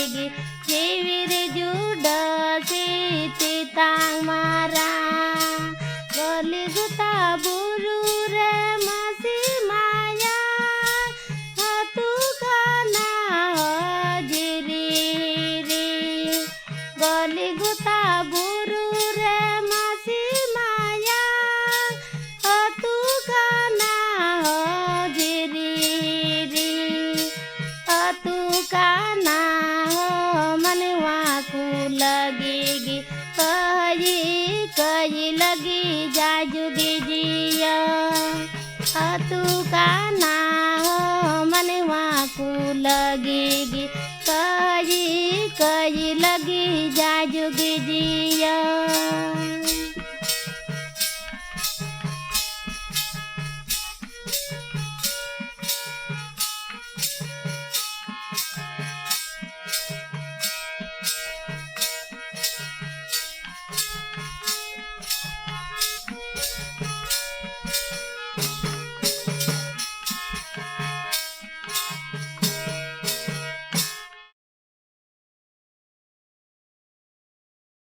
लगेगी जीविर जुड़ा से चितांग मारा गली गुता बुरु रे मासी माया हतु काना जिरी रे गली गुता बुरु रे मासी माया हतु काना जिरी रे हतु काना मनवा को लगेगी कही लगी जाजुगी जिया हतु काना मनवा को लगेगी कही लगी जाजुगी जिया।